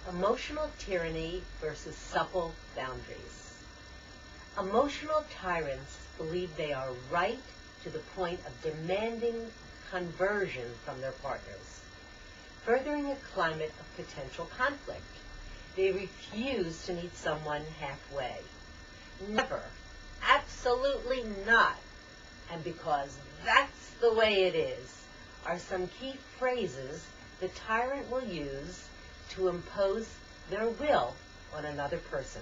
Emotional tyranny versus supple boundaries. Emotional tyrants believe they are right to the point of demanding conversion from their partners, furthering a climate of potential conflict. They refuse to meet someone halfway. Never. Absolutely not. And because that's the way it is, are some key phrases the tyrant will use to impose their will on another person.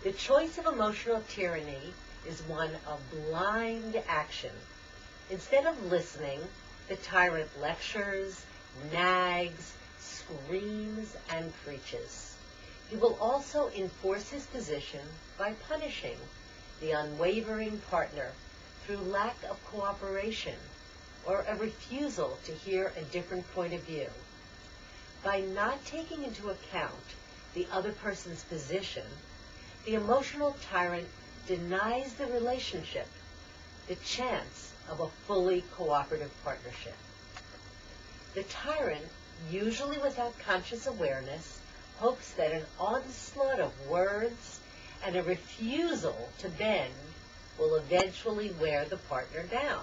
The choice of emotional tyranny is one of blind action. Instead of listening, the tyrant lectures, nags, screams, and preaches. He will also enforce his position by punishing the unwavering partner through lack of cooperation or a refusal to hear a different point of view. By not taking into account the other person's position, the emotional tyrant denies the relationship the chance of a fully cooperative partnership. The tyrant, usually without conscious awareness, hopes that an onslaught of words and a refusal to bend will eventually wear the partner down.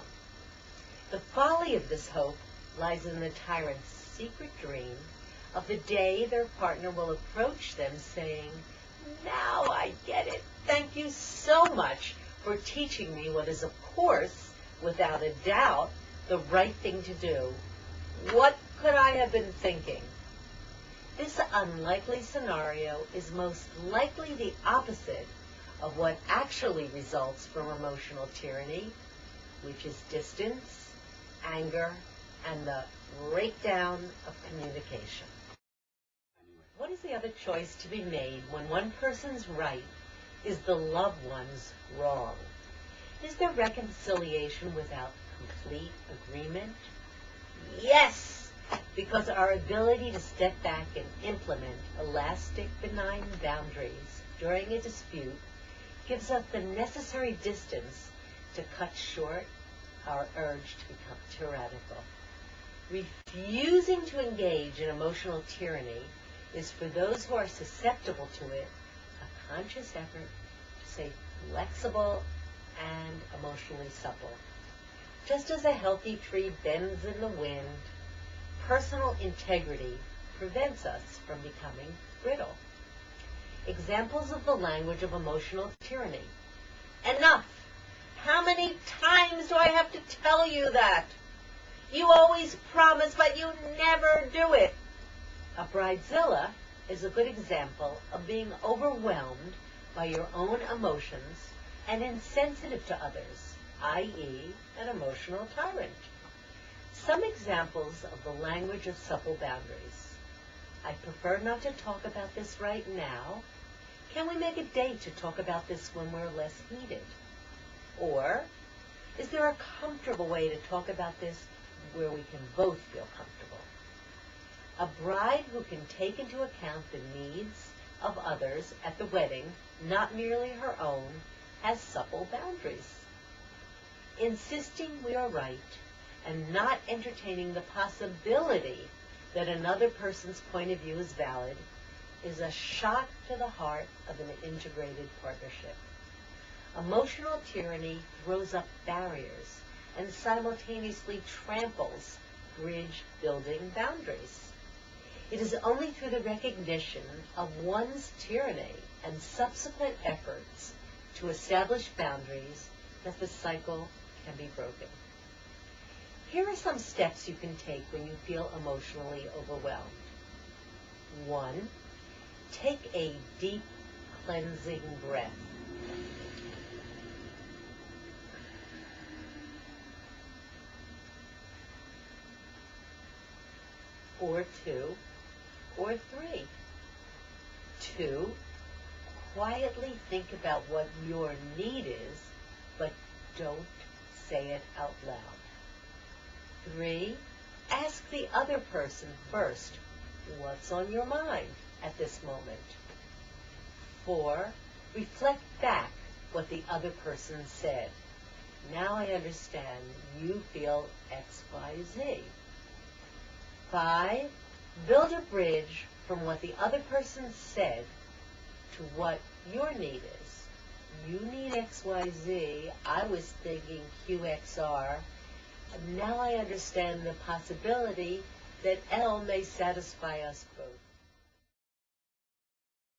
The folly of this hope lies in the tyrant's secret dream of the day their partner will approach them saying, "Now I get it. Thank you so much for teaching me what is, of course, without a doubt, the right thing to do. What could I have been thinking?" This unlikely scenario is most likely the opposite of what actually results from emotional tyranny, which is distance, anger, and the breakdown of communication. What is the other choice to be made when one person's right is the loved one's wrong? Is there reconciliation without complete agreement? Yes, because our ability to step back and implement elastic, benign boundaries during a dispute gives us the necessary distance to cut short our urge to become tyrannical. Refusing to engage in emotional tyranny is, for those who are susceptible to it, a conscious effort to stay flexible and emotionally supple. Just as a healthy tree bends in the wind, personal integrity prevents us from becoming brittle. Examples of the language of emotional tyranny. Enough! How many times do I have to tell you that? You always promise, but you never do it. A bridezilla is a good example of being overwhelmed by your own emotions and insensitive to others, i.e., an emotional tyrant. Some examples of the language of supple boundaries. I prefer not to talk about this right now. Can we make a date to talk about this when we're less heated? Or, is there a comfortable way to talk about this where we can both feel comfortable? A bride who can take into account the needs of others at the wedding, not merely her own, has supple boundaries. Insisting we are right and not entertaining the possibility that another person's point of view is valid is a shot to the heart of an integrated partnership. Emotional tyranny throws up barriers and simultaneously tramples bridge-building boundaries. It is only through the recognition of one's tyranny and subsequent efforts to establish boundaries that the cycle can be broken. Here are some steps you can take when you feel emotionally overwhelmed. 1. Take a deep, cleansing breath. Or 2, or 3. 2, quietly think about what your need is, but don't say it out loud. 3, ask the other person first, what's on your mind at this moment? 4, reflect back what the other person said. Now I understand you feel X, Y, Z. 5, build a bridge from what the other person said to what your need is. You need XYZ. I was thinking QXR. Now I understand the possibility that L may satisfy us both.